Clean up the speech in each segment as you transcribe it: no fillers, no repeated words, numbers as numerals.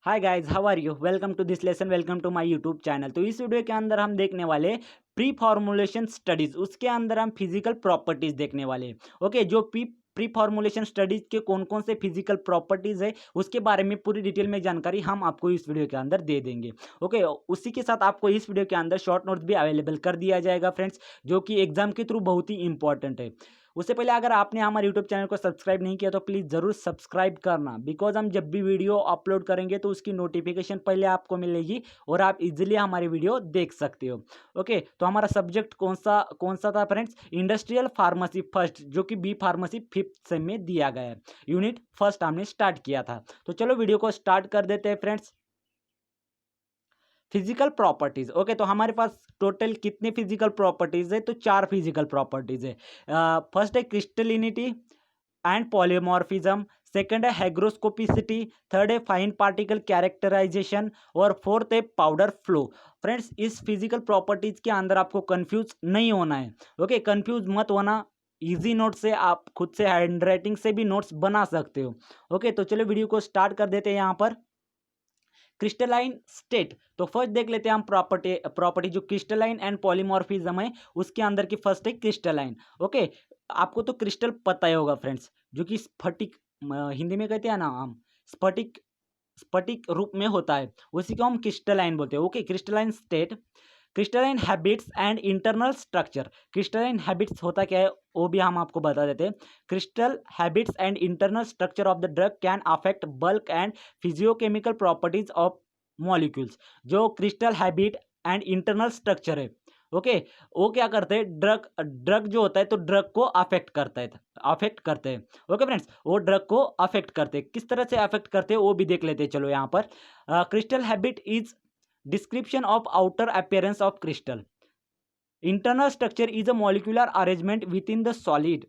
Hi guys, how are you? Welcome to this lesson, welcome to my YouTube channel. तो इस video के अंदर हम देखने वाले प्री फॉर्मुलेशन स्टडीज, उसके अंदर हम फिजिकल प्रॉपर्टीज देखने वाले हैं। ओके, जो प्री फॉर्मुलेशन स्टडीज के कौन कौन से फिजिकल प्रॉपर्टीज है उसके बारे में पूरी डिटेल में जानकारी हम आपको इस वीडियो के अंदर दे देंगे। ओके, उसी के साथ आपको इस वीडियो के अंदर शॉर्ट नोट्स भी अवेलेबल कर दिया जाएगा फ्रेंड्स, जो कि एग्जाम के थ्रू बहुत ही इंपॉर्टेंट है। उससे पहले अगर आपने हमारे यूट्यूब चैनल को सब्सक्राइब नहीं किया तो प्लीज़ ज़रूर सब्सक्राइब करना, बिकॉज हम जब भी वीडियो अपलोड करेंगे तो उसकी नोटिफिकेशन पहले आपको मिलेगी और आप इजीली हमारी वीडियो देख सकते हो। ओके, तो हमारा सब्जेक्ट कौन सा था फ्रेंड्स? इंडस्ट्रियल फार्मेसी फर्स्ट, जो कि बी फार्मेसी फिफ्थ सेम में दिया गया है। यूनिट फर्स्ट हमने स्टार्ट किया था। तो चलो वीडियो को स्टार्ट कर देते हैं फ्रेंड्स। Physical properties. ओके, तो हमारे पास टोटल कितने फिजिकल प्रॉपर्टीज है? तो 4 फिजिकल प्रॉपर्टीज है। फर्स्ट है क्रिस्टलिनिटी एंड पॉलीमॉर्फिज्म, सेकंड है हाइग्रोस्कोपिसिटी, थर्ड है फाइन पार्टिकल कैरेक्टराइजेशन और फोर्थ है पाउडर फ्लो। फ्रेंड्स, इस फिजिकल प्रॉपर्टीज के अंदर आपको कंफ्यूज नहीं होना है। ओके, कंफ्यूज मत होना। इजी नोट से आप खुद से हैंड राइटिंग से भी नोट्स बना सकते हो। ओके, तो चलो वीडियो को स्टार्ट कर देते हैं। यहाँ पर क्रिस्टलाइन स्टेट, तो फर्स्ट देख लेते हैं हम प्रॉपर्टी जो क्रिस्टलाइन एंड पॉलीमॉर्फिज्म है उसके अंदर की फर्स्ट है क्रिस्टलाइन। ओके, आपको तो क्रिस्टल पता ही होगा फ्रेंड्स, जो कि स्फटिक, हिंदी में कहते हैं ना हम, स्फटिक स्फटिक रूप में होता है, उसी को हम क्रिस्टलाइन बोलते हैं। Okay, crystalline state, crystalline habits and internal structure. Crystalline habits होता क्या है वो भी हम आपको बता देते हैं। Crystal habits and internal structure of the drug can affect bulk and physiochemical properties of molecules. जो crystal habit and internal structure है, ओके, वो क्या करते हैं? ड्रग ड्रग जो होता है तो ड्रग को अफेक्ट करते हैं। ओके फ्रेंड्स, वो ड्रग को अफेक्ट करते हैं। किस तरह से अफेक्ट करते हैं वो भी देख लेते हैं। चलो यहाँ पर crystal habit is description of outer appearance of crystal. Internal structure is a molecular arrangement within the solid.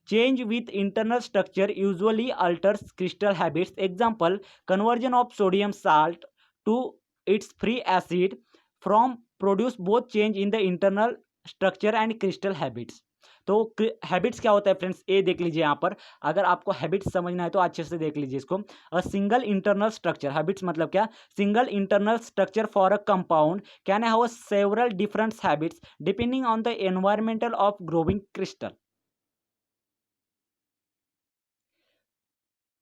Change with internal structure usually alters crystal habits. Example, conversion of sodium salt to its free acid from produce both change in the internal structure and crystal habits. तो habits क्या होता है friends, ये देख लीजिए यहाँ पर। अगर आपको हैबिट्स समझना है तो अच्छे से देख लीजिए इसको। A single internal structure, habits मतलब क्या? Single internal structure for a compound can have several different habits depending on the environmental of growing crystal,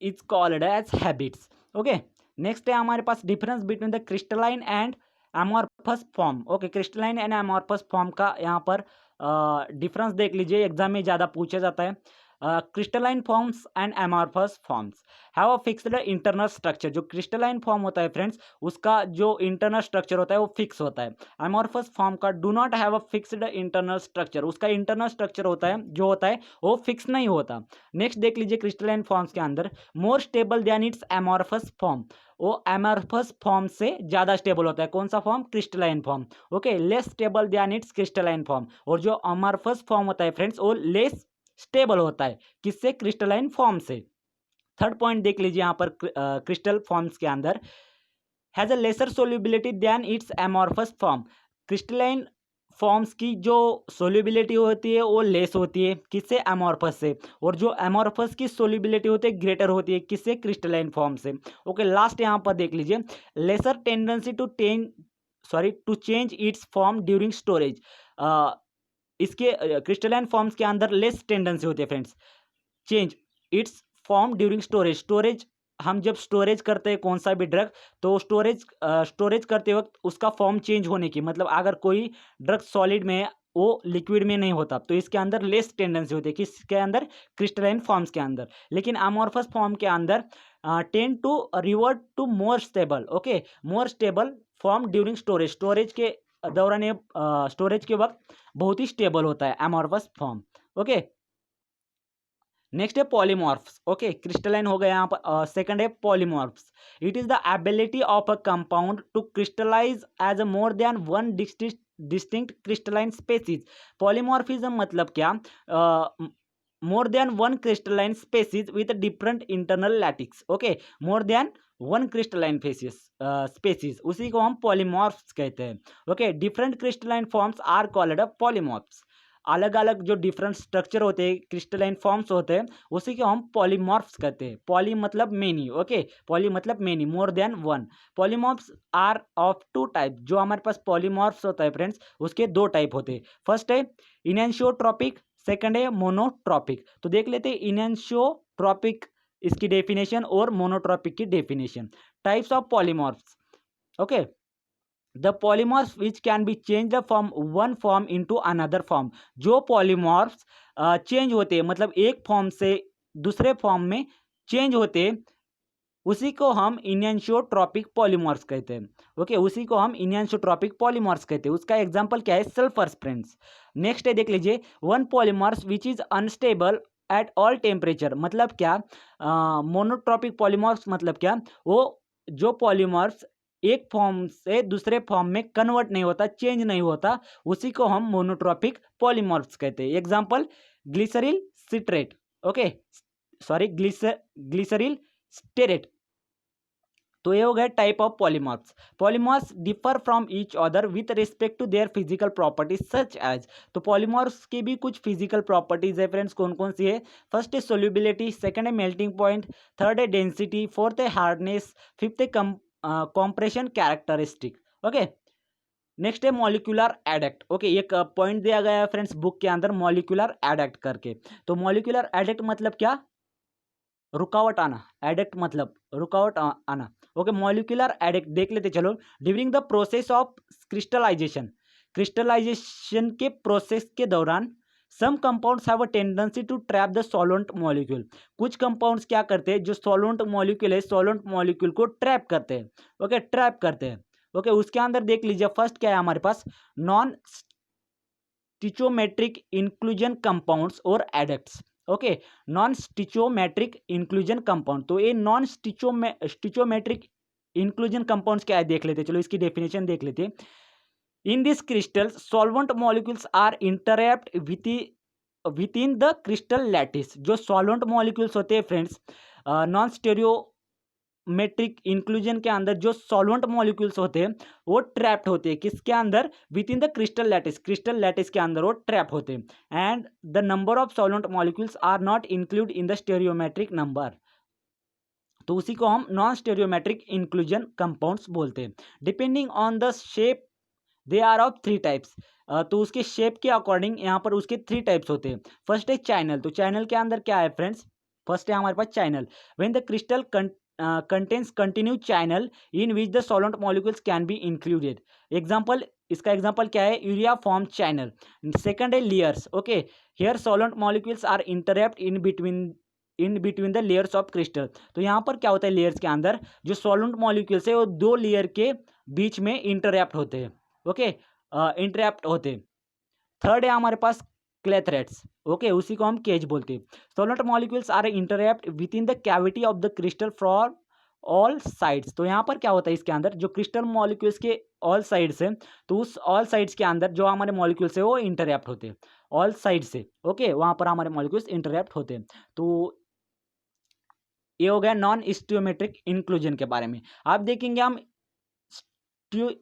it's called as habits. Okay, next है हमारे पास difference between the crystalline and amorphous form. Okay, crystalline and amorphous form का यहाँ पर difference देख लीजिए, exam में ज़्यादा पूछा जाता है। Crystalline forms and amorphous forms have a fixed internal structure. जो क्रिस्टलाइन फॉर्म होता है फ्रेंड्स, उसका जो इंटरनल स्ट्रक्चर होता है वो फिक्स होता है। एमॉर्फस फॉर्म का do not have a fixed internal structure, उसका इंटरनल स्ट्रक्चर होता है जो होता है वो फिक्स नहीं होता। नेक्स्ट देख लीजिए क्रिस्टलाइन फॉर्म्स के अंदर more stable then its amorphous form, वो एमॉर्फस फॉर्म से ज़्यादा स्टेबल होता है। कौन सा form? Crystalline form. Okay, less stable then it's crystalline form, और जो एमॉर्फस फॉर्म होता है फ्रेंड्स वो लेस स्टेबल होता है। किससे? क्रिस्टलाइन फॉर्म से। थर्ड पॉइंट देख लीजिए यहाँ पर क्रिस्टल फॉर्म्स के अंदर has a lesser solubility than its amorphous form. Crystalline forms की जो सोल्यूबिलिटी होती है वो लेस होती है, किससे? एमॉर्फस से। और जो एमॉर्फस की सोल्यूबिलिटी होती है ग्रेटर होती है, किससे? क्रिस्टलाइन फॉर्म से। ओके, लास्ट यहाँ पर देख लीजिए lesser tendency to change its form during storage. इसके क्रिस्टलाइन फॉर्म्स के अंदर लेस टेंडेंसी होती है friends change its form during storage. हम जब स्टोरेज करते हैं कोई सा भी ड्रग, तो स्टोरेज करते वक्त उसका फॉर्म चेंज होने की, मतलब अगर कोई ड्रग सॉलिड में है वो लिक्विड में नहीं होता, तो इसके अंदर लेस टेंडेंसी होती है। किसके अंदर? क्रिस्टलाइन फॉर्म्स के अंदर। लेकिन अमॉर्फस फॉर्म के अंदर tend to revert to more stable, okay, more stable form during storage के दौरान, स्टोरेज के वक्त बहुत ही स्टेबल होता है एमॉर्फस फॉर्म। ओके, नेक्स्ट है पॉलीमॉर्फ्स। ओके, क्रिस्टलाइन हो गया यहाँ पर। सेकंड है polymorphs. It is the ability of a compound to crystallize as a more than one distinct crystalline species. Polymorphism मतलब क्या? More than one crystalline species with different internal lattice. Okay, more than one crystalline species, उसी को हम polymorphs कहते हैं। Okay, different crystalline forms are called polymorphs. अलग अलग जो डिफरेंट स्ट्रक्चर होते हैं, क्रिस्टलाइन फॉर्म्स होते हैं, उसी को हम पॉलीमॉर्फ्स कहते हैं। पॉली मतलब मेनी, ओके, पॉली मतलब many, more than one. Polymorphs are of two type. जो हमारे पास पॉलीमॉर्फ्स होता है फ्रेंड्स, उसके दो टाइप होते हैं। फर्स्ट है इनएंशियोट्रॉपिक, सेकंड है मोनोट्रॉपिक। तो देख लेते हैं इनएंशियोट्रॉपिक इसकी डेफिनेशन और मोनोट्रॉपिक की definition. Types of polymorphs, okay, the polymorphs which can be change from one form into another form. जो पॉलीमॉर्फ्स चेंज होते हैं, मतलब एक फॉर्म से दूसरे फॉर्म में चेंज होते हैं, उसी को हम इनएंशियोट्रॉपिक पॉलीमॉर्फ्स कहते हैं। ओके, उसी को हम इनएंशियोट्रॉपिक पॉलीमॉर्फ्स कहते हैं। उसका एग्जांपल क्या है? Sulphur friends. नेक्स्ट है, देख लीजिए, one polymorphs which is unstable at all temperature. मतलब क्या? मोनोट्रॉपिक पॉलीमॉर्फ्स मतलब क्या? वो जो पॉलीमॉर्फ्स एक फॉर्म से दूसरे फॉर्म में कन्वर्ट नहीं होता, चेंज नहीं होता, उसी को हम मोनोट्रॉपिक पॉलीमॉर्फ्स कहते हैं। Example glyceryl citrate, okay, sorry glyceryl stearate. तो ये हो गया type of polymorphs. Polymorphs differ from each other with respect to their physical properties such as. तो पॉलीमॉर्फ्स की भी कुछ फिजिकल प्रॉपर्टीज है फ्रेंड्स। कौन कौन सी है? फर्स्ट है सोल्यूबिलिटी, सेकंड है मेल्टिंग पॉइंट, थर्ड है डेंसिटी, फोर्थ है हार्डनेस, फिफ्थ है कॉम्प्रेशन कैरेक्टरिस्टिक। ओके, नेक्स्ट है मॉलिक्यूलर एडेक्ट। ओके, एक पॉइंट दिया गया है फ्रेंड्स बुक के अंदर, मॉलिक्यूलर एडेक्ट करके। तो मॉलिक्यूलर एडेक्ट मतलब क्या? रुकावट आना। एडेक्ट मतलब रुकावट आना। ओके, मॉलिक्यूलर एडेक्ट देख लेते चलो। During the process of crystallization, crystallization के प्रोसेस के दौरान some compounds have a tendency to trap the solvent molecule. कुछ कंपाउंड्स क्या करते हैं? जो सॉल्वेंट मॉलिक्यूल है, सॉल्वेंट मॉलिक्यूल को ट्रैप करते हैं। ओके, ट्रैप करते हैं। ओके, उसके अंदर देख लीजिए, फर्स्ट क्या है हमारे पास? नॉन स्टिचोमेट्रिक इंक्लूजन कंपाउंड्स और adducts. Okay, non stoichiometric inclusion compound. तो ये नॉन स्टिचोमेट्रिक इंक्लूजन कंपाउंड्स क्या है देख लेते हैं। चलो इसकी डेफिनेशन देख लेते हैं। In this crystal solvent molecules are entrapped within the crystal lattice. जो सॉल्वेंट मॉलिक्यूल्स होते हैं friends, non stereo metric inclusion के अंदर जो सॉल्वेंट मॉलिक्यूल्स होते हैं वो ट्रैप्ड होते हैं। किसके अंदर? Within the crystal lattice. Crystal lattice के अंदर वो ट्रैप होते हैं। And the number of solvent molecules are not include in the stereometric number. तो उसी को हम नॉन स्टेरियोमेट्रिक इंक्लूजन कंपाउंड्स बोलते हैं। Depending on the shape they are of three types. तो उसके शेप के अकॉर्डिंग यहाँ पर उसके थ्री टाइप्स होते हैं। फर्स्ट है चैनल। तो चैनल के अंदर क्या है फ्रेंड्स? फर्स्ट है हमारे पास channel. When the crystal contains continuous channel in which the solvent molecules can be included. Example, इसका एग्जाम्पल क्या है? Urea form channel. सेकंड है layers. Okay, here solvent molecules are entrapped in between the layers of crystal. तो यहाँ पर क्या होता है? लेयर्स के अंदर जो सॉल्वेंट मॉलिक्यूल्स है वो दो लेयर के बीच में इंटरैप्ट होते हैं। ओके, इंटरैप्ट होते हैं। थर्ड है हमारे पास क्लेथरेट्स। ओके, उसी को हम केज बोलते हैं। Solvent molecules are entrapped within the cavity of the crystal from all sides. तो यहाँ पर क्या होता है? इसके अंदर जो क्रिस्टल मॉलिक्यूल्स के ऑल साइड्स है, तो उस ऑल साइड्स के अंदर जो हमारे मॉलिक्यूल्स है वो इंटरैप्ट होते हैं ऑल साइड से। ओके, वहाँ पर हमारे मॉलिक्यूल्स इंटरैप्ट होते हैं। तो ये हो गया नॉन स्टियोमेट्रिक इंक्लूजन के बारे में। आप देखेंगे हम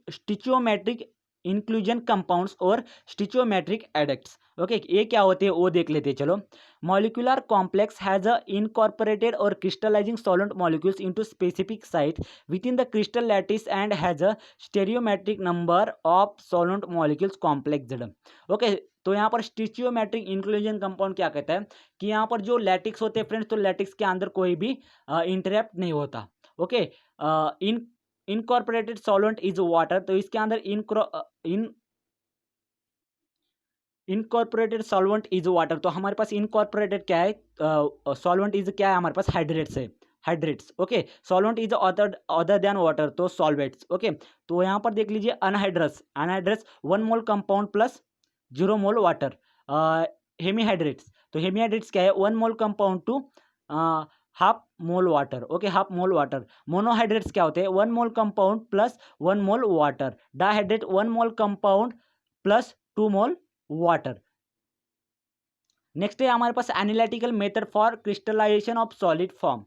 स्टिचियोमेट्रिक इंक्लूजन कंपाउंड्स और स्टिचियोमेट्रिक एडेक्ट्स। ओके, ये क्या होते हैं वो देख लेते हैं चलो। Molecular complex has a incorporated और crystallizing solvent molecules into specific site within the crystal lattice and has a stereometric number of solvent molecules complex जेड। ओके, तो यहाँ पर स्टिचियोमेट्रिक इंक्लूजन कंपाउंड क्या कहता है कि यहाँ पर जो लैटिक्स होते हैं फ्रेंड्स, तो लैटिक्स के अंदर कोई भी इंटरैप्ट नहीं होता। Okay, in incorporated solvent is water. तो इसके अंदर इनकॉर्पोरेटेड सॉल्वेंट इज वाटर। तो हमारे पास इनकॉर्पोरेटेड क्या है? सॉल्वेंट इज क्या है हमारे पास? हाइड्रेट्स है, hydrates. Okay, solvent is other than water, तो सॉल्वेट्स। ओके, तो यहाँ पर देख लीजिए anhydrous. Anhydrous 1 mole compound plus 0 mole water. Hemihydrates, तो हेमीहाइड्रेट्स क्या है? 1 mole compound to half mole water. Okay, half mole water. Monohydrates क्या होते हैं? 1 mole compound plus 1 mole water. Dihydrate 1 mole compound plus 2 mole water. Next है हमारे पास analytical method for crystallization of solid form.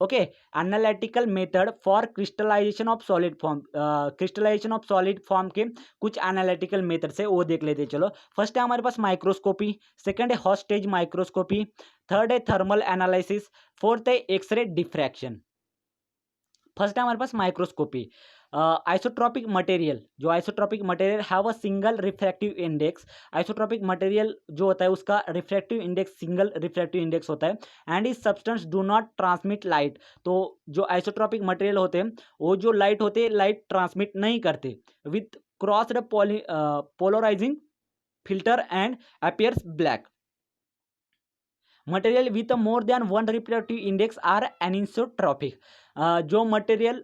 Okay, analytical method for crystallization of solid form, crystallization of solid form के कुछ analytical method से वो देख लेते हैं। चलो, फर्स्ट है हमारे पास माइक्रोस्कोपी, सेकंड है हॉस्टेज माइक्रोस्कोपी, थर्ड है थर्मल एनालिसिस, फोर्थ है एक्सरे डिफ्रैक्शन। फर्स्ट है हमारे पास माइक्रोस्कोपी। आइसोट्रॉपिक मटेरियल, जो isotropic material have a single refractive index, isotropic material जो होता है उसका refractive index single refractive index होता है, and is substance do not transmit light. तो जो आइसोट्रॉपिक मटेरियल होते हैं वो जो लाइट होते हैं लाइट ट्रांसमिट नहीं करते, with crossed polarizing filter and appears black. Material with more than one refractive index are anisotropic. जो मटेरियल,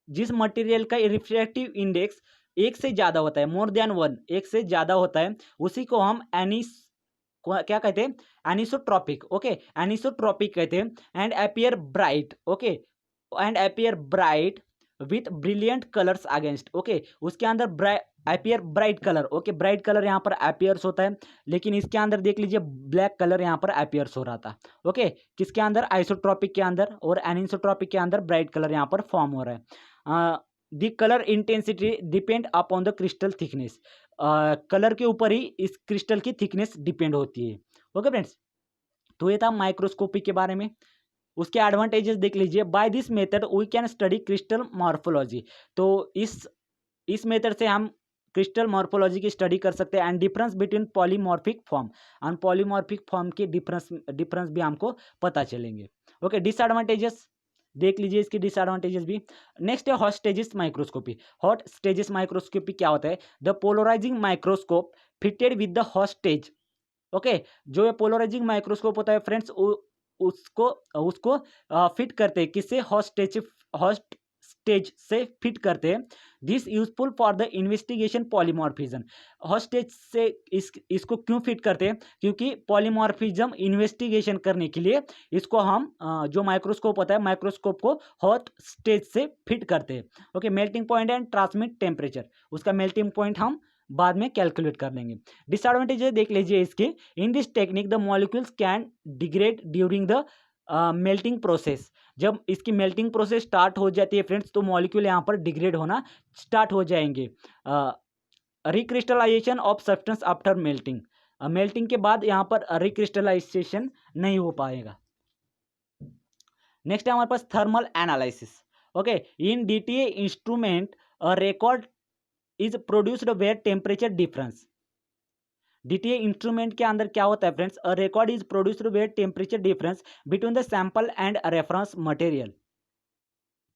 जिस मटेरियल का रिफ्रैक्टिव इंडेक्स एक से ज़्यादा होता है, मोर देन वन, एक से ज़्यादा होता है, उसी को हम क्या कहते हैं, एनिसोट्रॉपिक। ओके, एनिसोट्रॉपिक कहते हैं। And appear bright, okay, and appear bright with brilliant colours against. Okay, उसके अंदर appear bright colour. Okay, bright colour यहाँ पर अपीयर्स होता है, लेकिन इसके अंदर देख लीजिए ब्लैक कलर यहाँ पर अपीयर्स हो रहा था। ओके, किसके अंदर, आइसोट्रॉपिक के अंदर, और एनिसोट्रॉपिक के अंदर ब्राइट कलर यहाँ पर फॉर्म हो रहा है। The colour intensity depend upon the crystal thickness, colour के ऊपर ही इस क्रिस्टल की थिकनेस डिपेंड होती है। ओके फ्रेंड्स, तो ये था माइक्रोस्कोपी के बारे में। उसके एडवांटेजेस देख लीजिए। By this method we can study crystal morphology. तो इस मेथड से हम क्रिस्टल मॉर्फोलॉजी की स्टडी कर सकते हैं। And difference between polymorphic form and polymorphic form के डिफरेंस भी हमको पता चलेंगे। ओके, डिसएडवांटेजेस देख लीजिए, इसकी डिसएडवांटेजेस भी। नेक्स्ट है hot stages microscopy. Hot stages microscopy क्या होता है, the polarizing microscope fitted with the hot stage. Okay, जो ये पोलराइजिंग माइक्रोस्कोप होता है फ्रेंड्स, उसको उसको फिट करते हैं, किससे, हॉट स्टेज से फिट करते हैं। This useful for the investigation polymorphism. Hot stage से इसको क्यों फिट करते हैं, क्योंकि पॉलीमॉर्फिज्म इन्वेस्टिगेशन करने के लिए इसको हम जो माइक्रोस्कोप होता है माइक्रोस्कोप को हॉट स्टेज से फिट करते हैं। Okay, melting point and transmit temperature, उसका मेल्टिंग पॉइंट हम बाद में कैलकुलेट कर लेंगे। डिसएडवांटेजेस देख लीजिए इसके। In this technique the molecules can degrade during the melting process. जब इसकी मेल्टिंग प्रोसेस स्टार्ट हो जाती है फ्रेंड्स, तो मॉलिक्यूल यहाँ पर डिग्रेड होना स्टार्ट हो जाएंगे। Recrystallisation of substance after melting, melting के बाद यहाँ पर रिक्रिस्टलाइजेशन नहीं हो पाएगा। नेक्स्ट है हमारे पास thermal analysis. Okay, in DTA instrument record is produced where temperature difference. DTA instrument के अंदर क्या होता है friends, a record is produced where temperature difference between the sample and reference material.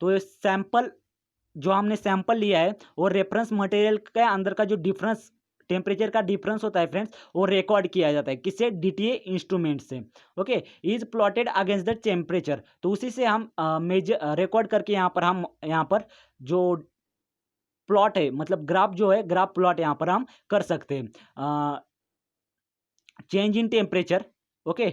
तो सैंपल, जो हमने सैंपल लिया है और रेफरेंस मटेरियल के अंदर का जो डिफरेंस, टेम्परेचर का डिफरेंस होता है फ्रेंड्स, वो रिकॉर्ड किया जाता है किससे, डीटीए इंस्ट्रूमेंट से। Okay, is plotted against the temperature, तो उसी से हम मेजर रिकॉर्ड करके हम यहाँ पर जो प्लॉट है, मतलब ग्राफ जो है, ग्राफ प्लॉट यहाँ पर हम कर सकते हैं। Change in temperature, okay,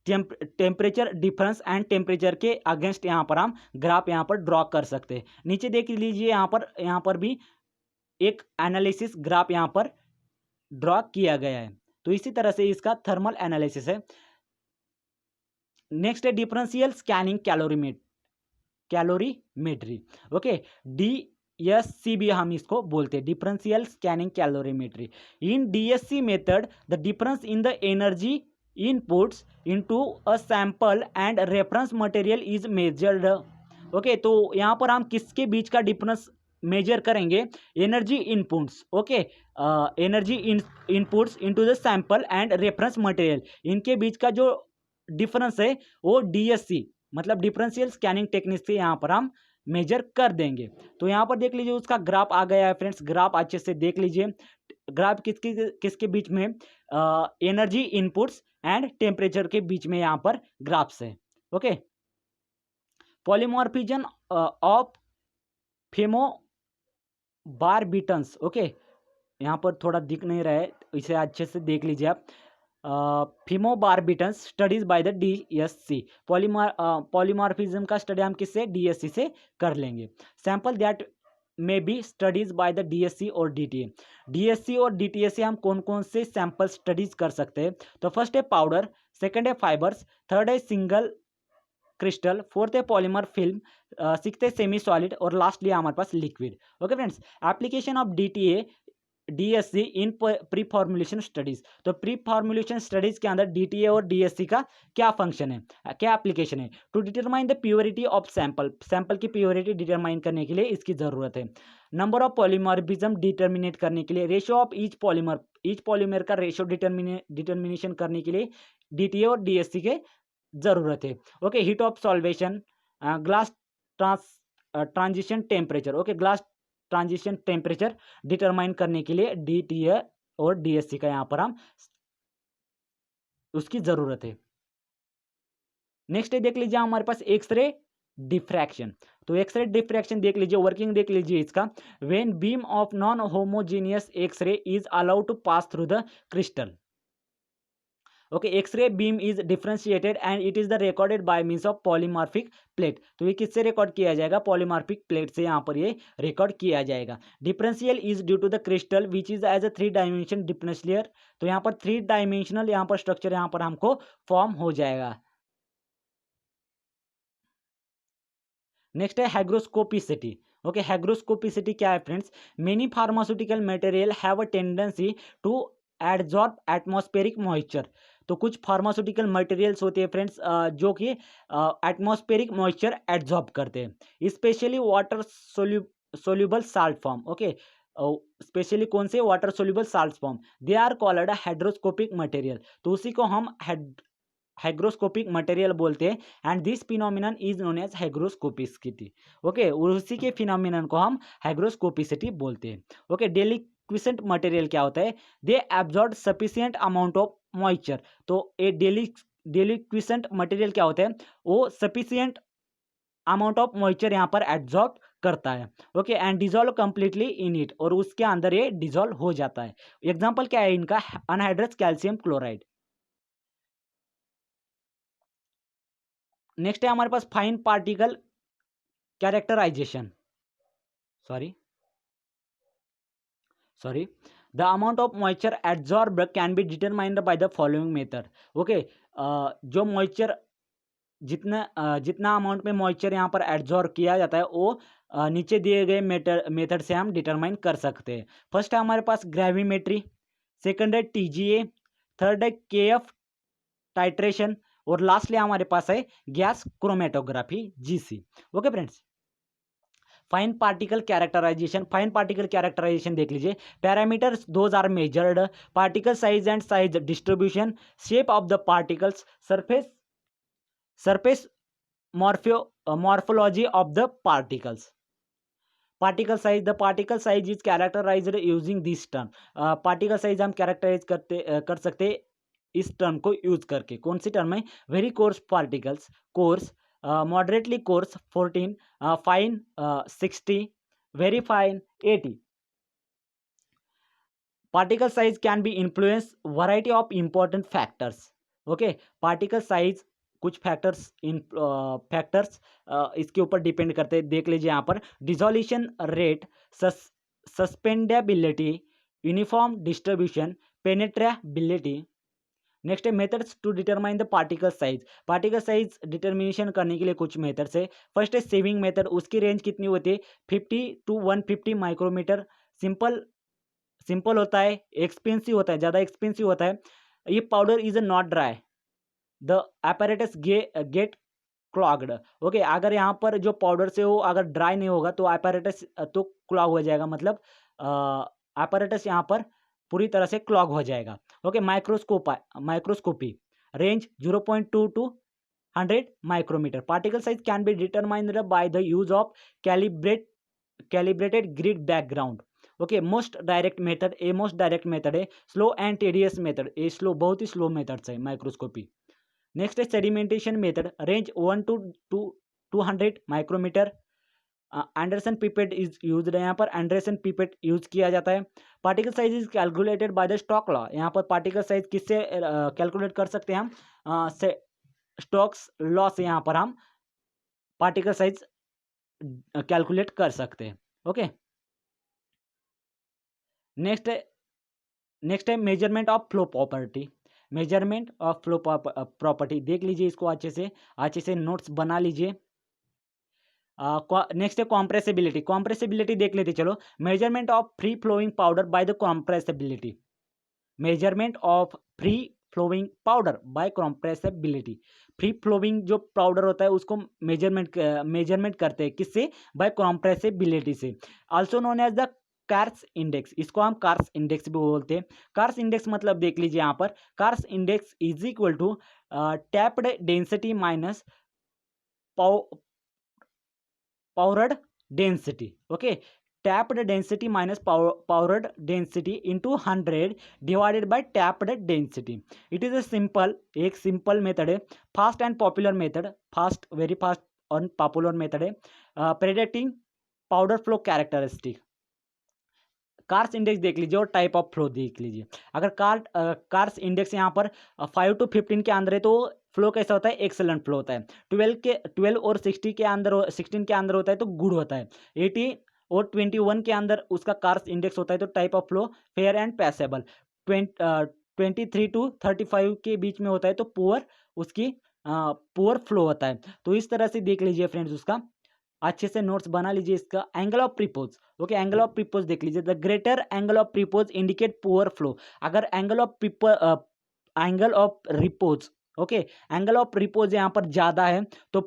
temperature difference and temperature के अगेंस्ट यहाँ पर हम ग्राफ यहाँ पर ड्रॉ कर सकते हैं। नीचे देख लीजिए, यहाँ पर भी एक एनालिसिस ग्राफ यहाँ पर ड्रॉ किया गया है। तो इसी तरह से इसका थर्मल एनालिसिस है। नेक्स्ट है differential scanning calorimetry. Okay, DSC भी हम इसको बोलते हैं, differential scanning calorimetry. In DSC method the difference in the energy inputs into a sample and reference material is measured. Okay, तो यहाँ पर हम किसके बीच का डिफरेंस मेजर करेंगे, energy inputs. Okay, energy inputs into the sample and reference material, इनके बीच का जो डिफरेंस है वो DSC मतलब डिफरेंशियल स्कैनिंग टेक्निक से यहाँ पर हम मेजर कर देंगे। तो यहाँ पर देख लीजिए उसका ग्राफ आ गया है फ्रेंड्स, ग्राफ अच्छे से देख लीजिए। ग्राफ किसके बीच में, एनर्जी इनपुट्स एंड टेम्परेचर के बीच में यहाँ पर ग्राफ्स है। Okay, polymorphism of phenobarbitones. Okay, यहाँ पर थोड़ा दिख नहीं रहा है, इसे अच्छे से देख लीजिए आप। Phenobarbitones studies by the DSC, polymorphism का स्टडी हम किससे, DSC से कर लेंगे। Sample that may be studies by the DSC और DTA। DSC और DTA से हम कौन कौन से सैंपल स्टडीज कर सकते हैं, तो फर्स्ट है पाउडर, सेकंड है फाइबर्स, थर्ड है सिंगल क्रिस्टल, फोर्थ है पॉलीमर फिल्म, सिक्स्थ है सेमी सॉलिड और लास्टली हमारे पास liquid. Okay friends, application of DTA DSC in pre formulation studies. तो प्री फॉर्मुलेशन स्टडीज के अंदर DTA और DSC का क्या फंक्शन है, क्या एप्लीकेशन है? To determine the purity of sample, sample की प्योरिटी डिटरमाइन करने के लिए इसकी जरूरत है। नंबर ऑफ पॉलीमॉर्फिज्म डिटर्मिनेट करने के लिए, रेशियो ऑफ ईच पॉलीमर का रेशियो डिटर्मिनेशन करने के लिए DTA और DSC के जरूरत है। Okay, heat of solvation, glass transition temperature. Okay, glass transition temperature determine करने के लिए DTA और DSC का यहाँ पर हम उसकी जरूरत है। नेक्स्ट है देख लीजिए हमारे पास एक्सरे डिफ्रैक्शन। तो एक्सरे डिफ्रैक्शन देख लीजिए, वर्किंग देख लीजिए इसका। When beam of non homogeneous X ray is allowed to pass through the crystal. Okay, X ray beam is differentiated and it is the recorded by means of polymorphic plate. तो ये किससे record किया जाएगा? पॉलीमॉर्फिक प्लेट से यहाँ पर ये record किया जाएगा। Differential is due to the crystal which is as a 3 dimension differential. तो यहाँ पर 3 डायमेंशनल यहाँ पर स्ट्रक्चर यहाँ पर हमको फॉर्म हो जाएगा। नेक्स्ट है हाइग्रोस्कोपिसिटी। ओके, हाइग्रोस्कोपिसिटी क्या है friends? Many pharmaceutical material have a tendency to absorb atmospheric moisture. तो कुछ फार्मास्यूटिकल मटेरियल्स होते हैं फ्रेंड्स जो कि एटमॉस्फेरिक मॉइस्चर एब्जॉर्ब करते हैं, specially water soluble salt form. Okay, specially कौन से? Water soluble salt form. They are called hydroscopic material. तो उसी को हम हाइग्रोस्कोपिक मटेरियल बोलते हैं and this phenomenon is known as hygroscopicity. Okay, उसी के फिनोमिनन को हम हाइग्रोस्कोपिसिटी बोलते हैं। ओके, डेलिक्विसेंट मटेरियल क्या होता है? They absorb sufficient amount of moisture. तो ए डेलिक्विसेंट मटेरियल क्या होता है? वो सफिशिएंट अमाउंट ऑफ मॉइस्चर यहाँ पर एब्जॉर्ब करता है। Okay, and dissolve completely in it, और उसके अंदर ये डिजोल्व हो जाता है। एग्जाम्पल क्या है इनका? Anhydrous calcium chloride. नेक्स्ट है हमारे पास fine particle characterization. Sorry the amount of moisture absorb can be determined by the following method. Okay, जो मॉइस्चर जितना अमाउंट में मॉइस्चर यहाँ पर एब्जॉर्ब किया जाता है वो नीचे दिए गए मेथड से हम डिटरमाइन कर सकते हैं। फर्स्ट है हमारे पास ग्रेविमेट्री, सेकंड है TGA, थर्ड है KF टाइट्रेशन, और लास्टली हमारे पास है gas chromatography GC। Okay friends, fine particle characterization देख लीजिए। Parameters those are measured, particle size and size distribution, shape of the particles, surface morphology of the particles. Particle size, the particle size is characterized using this term. Particle size हम characterize कर सकते इस term को use करके। कौन सी term है? Very coarse particles coarse, moderately coarse 14, fine 60, very fine 80। Particle size can be influence variety of important factors. Okay, particle size कुछ फैक्टर्स इसके ऊपर डिपेंड करते हैं। देख लीजिए यहाँ पर dissolution rate, suspendability, uniform distribution, penetrability. Next है methods to determine the particle size. Particle size determination करने के लिए कुछ मेथड्स है। फर्स्ट है सेविंग मेथड, उसकी रेंज कितनी होती है? 50 to 150 माइक्रोमीटर। सिंपल होता है, एक्सपेंसिव होता है, ज़्यादा एक्सपेंसिव होता है। ये powder is not dry, the apparatus get clogged. Okay, अगर यहाँ पर जो पाउडर से वो अगर ड्राई नहीं होगा तो apparatus तो क्लॉग हो जाएगा, मतलब apparatus यहाँ पर पूरी तरह से क्लॉग हो जाएगा। Okay, microscopy range 0.2 to 100 micrometer. Particle size can be determined by the use of calibrated grid background. Okay, most direct method है, स्लो एंड टेडियस मेथड। ये बहुत ही स्लो मेथड्स है माइक्रोस्कोपी। नेक्स्ट है sedimentation method, range 1 to 200 micrometer. Anderson pipette is use, यहाँ पर Anderson pipette use किया जाता है। Particle size is calculated by the Stokes law. यहाँ पर पार्टिकल साइज किससे कैलकुलेट कर सकते हैं हम? स्टोक्स लॉ से यहाँ पर हम पार्टिकल साइज कैलकुलेट कर सकते हैं। ओके, नेक्स्ट है measurement of flow property. Measurement of flow property देख लीजिए, इसको अच्छे से नोट्स बना लीजिए। नेक्स्ट है कॉम्प्रेसिबिलिटी। कॉम्प्रेसिबिलिटी देख लेते चलो। Measurement of free flowing powder by the compressibility. Measurement of free flowing powder by compressibility. Free flowing जो पाउडर होता है उसको मेजरमेंट करते हैं किससे? बाय कॉम्प्रेसिबिलिटी से। Also known as the Carr's index, इसको हम कार्स इंडेक्स भी बोलते हैं। कार्स इंडेक्स मतलब देख लीजिए यहाँ पर, Carr's index is equal to tapped density minus powdered density. Okay, tapped density minus powdered density into 100 divided by tapped density. It is एक सिंपल मेथड है, fast and popular method, fast, very fast और popular method है predicting powder flow characteristic. Carr's index देख लीजिए और type of flow देख लीजिए। अगर कार्स इंडेक्स यहाँ पर 5 to 15 के अंदर है तो फ्लो कैसा होता है? एक्सेलेंट फ्लो होता है। 12 और 16 के अंदर होता है तो गुड होता है। 80 और 21 के अंदर उसका कार्स इंडेक्स होता है तो type of flow fair and passable. 23 to 35 के बीच में होता है तो पुअर फ्लो होता है। तो इस तरह से देख लीजिए फ्रेंड्स, उसका अच्छे से नोट्स बना लीजिए इसका। Angle of repose, okay, angle of repose देख लीजिए। The greater angle of repose indicate poor flow. अगर angle of repose, okay, angle of repose यहाँ पर ज्यादा है तो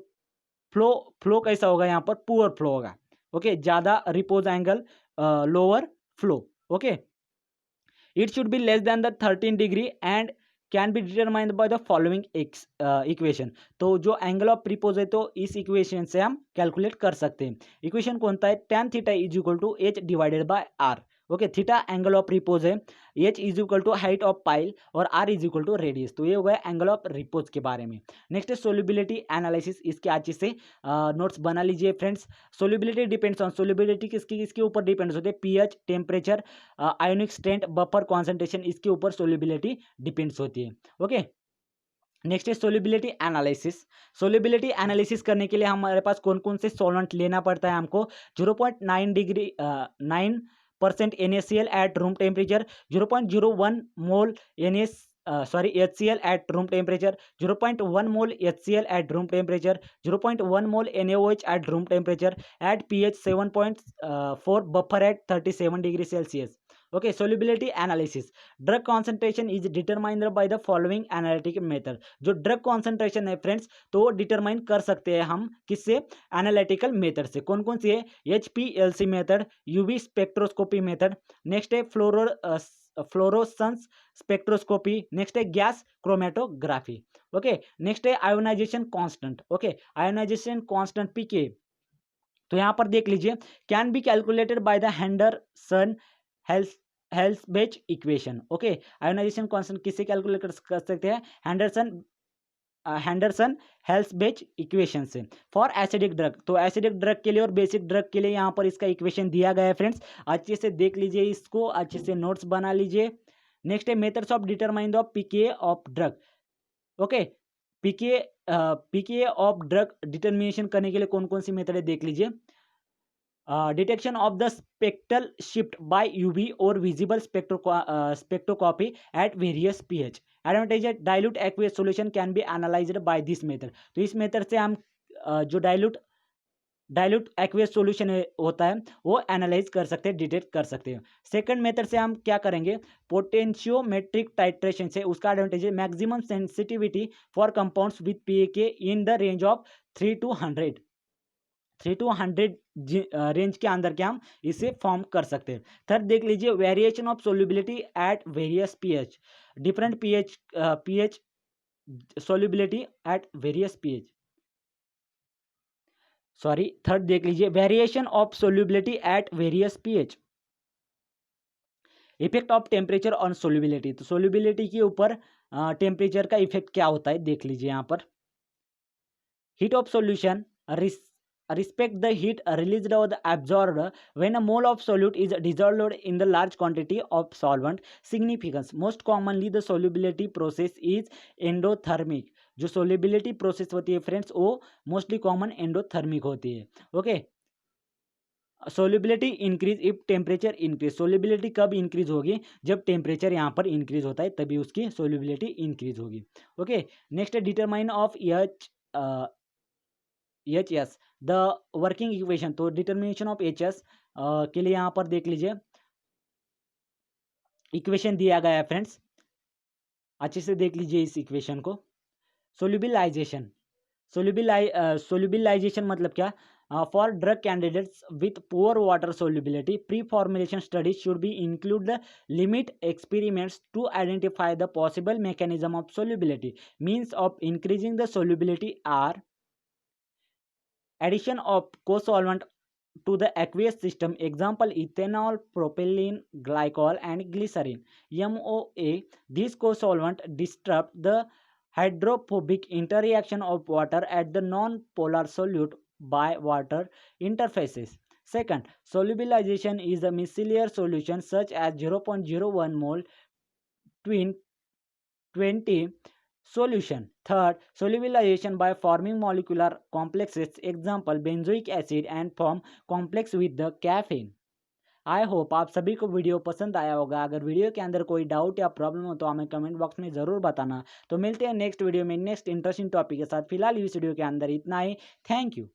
फ्लो कैसा होगा? यहाँ पर पुअर फ्लो होगा। ओके, ज्यादा repose angle, lower flow. Okay, it should be less than the 13 degree and can be determined by the following equation. तो जो एंगल ऑफ प्रीपोज है तो इस इक्वेशन से हम कैलकुलेट कर सकते हैं। इक्वेशन कौन सा है? tan theta is equal to H divided by R. Okay, theta angle of repose है, H is equal to height of pile और R is equal to radius. तो ये हो गया एंगल ऑफ रिपोज के बारे में। नेक्स्ट है सोल्युबिलिटी एनालिसिस, इसके अच्छे से नोट्स बना लीजिए friends. Solubility depends on, solubility किसके ऊपर डिपेंड्स होते हैं? PH, temperature, ionic strength, buffer concentration, इसके ऊपर सोल्युबिलिटी डिपेंड्स होती है। ओके, नेक्स्ट है सोल्युबिलिटी एनालिसिस। सोल्युबिलिटी एनालिसिस करने के लिए हमारे पास कौन कौन से सॉल्वेंट लेना पड़ता है हमको? 0.9% NaCl at room temperature, 0.01 mole HCl at room temperature, 0.1 mole HCl at room temperature, 0.1 mole NaOH at room temperature, at pH 7.4, buffer at 37 degree Celsius. Okay, solubility analysis. Drug concentration is determined by the following analytic method. जो drug concentration है friends तो determine कर सकते हैं हम किससे? Analytical method से। कौन कौन सी है? HPLC method, UV spectroscopy method, next है फ्लोरोसेंस स्पेक्ट्रोस्कोपी, नेक्स्ट है गैस क्रोमेटोग्राफी। ओके, नेक्स्ट है ionisation constant. Okay, ionisation constant pK, तो यहां पर देख लीजिए, can be calculated by the Henderson हेल्सबेच इक्वेशन। ओके, आयोनाइजेशन कांस्टेंट किससे कैलकुलेट कर सकते हैं? हेंडरसन हेल्सबेच इक्वेशन से। फॉर एसिडिक ड्रग, तो एसिडिक ड्रग के लिए और बेसिक ड्रग के लिए यहाँ पर इसका इक्वेशन दिया गया है फ्रेंड्स। अच्छे से देख लीजिए इसको, अच्छे से नोट्स बना लीजिए। नेक्स्ट है methods of determine the PK of drug. Okay, PK of drug determination करने के लिए कौन कौन सी मेथड है देख लीजिए। Detection of the spectral shift by UV और visible spectroscopy at various pH. Advantage है dilute aqueous solution can be analysed by this method. तो इस मेथड से हम जो डाइल्यूट एक्वियस सॉल्यूशन होता है वो एनालाइज कर सकते हैं, डिटेक्ट कर सकते हैं। सेकंड मेथड से हम क्या करेंगे? पोटेंशियोमेट्रिक टाइट्रेशन से। उसका एडवांटेज है maximum sensitivity for compounds with PK in the range of 3 to 100 range के अंदर क्या हम इसे फॉर्म कर सकते हैं। थर्ड देख लीजिए, variation of solubility eight various pH, different pH solubility eight various pH. Third देख लीजिए, variation of solubility eight various pH. Effect of temperature on solubility, तो सोल्युबिलिटी के ऊपर टेम्परेचर का इफेक्ट क्या होता है देख लीजिए यहाँ पर। Heat of solution respect the heat released or the absorbed when a mole of solute is dissolved in the large quantity of solvent. Significance, most commonly the solubility process is endothermic. जो solubility process होती है friends वो mostly common endothermic होती है। Okay, solubility increase if temperature increase, solubility कब increase होगी, जब temperature यहाँ पर इंक्रीज होता है तभी उसकी सोल्युबिलिटी इंक्रीज होगी। ओके, नेक्स्ट है determine of H S the working equation. तो डिटर्मिनेशन ऑफ एच एस के लिए यहाँ पर देख लीजिए इक्वेशन दिया गया है फ्रेंड्स, अच्छे से देख लीजिए इस इक्वेशन को। सोल्युबिलाइजेशन, सोल्युबिलाइजेशन मतलब क्या, for drug candidates with poor water solubility pre formulation studies should be include the limit experiments to identify the possible mechanism of solubility, means of increasing the solubility are addition of co-solvent to the aqueous system, example ethanol, propylene glycol and glycerin, MOA. These co-solvent disrupt the hydrophobic interaction of water at the non-polar solute by water interfaces. Second, solubilization is a micellar solution such as 0.01 mole twin 20 solution. Third, solubilization by forming molecular complexes, example benzoic acid, and form complex with the caffeine. I hope आप सभी को video पसंद आया होगा। अगर video के अंदर कोई डाउट या प्रॉब्लम हो तो हमें कमेंट बॉक्स में ज़रूर बताना। तो मिलते हैं नेक्स्ट वीडियो में नेक्स्ट इंटरेस्टिंग टॉपिक के साथ। फिलहाल इस वीडियो के अंदर इतना ही। Thank you.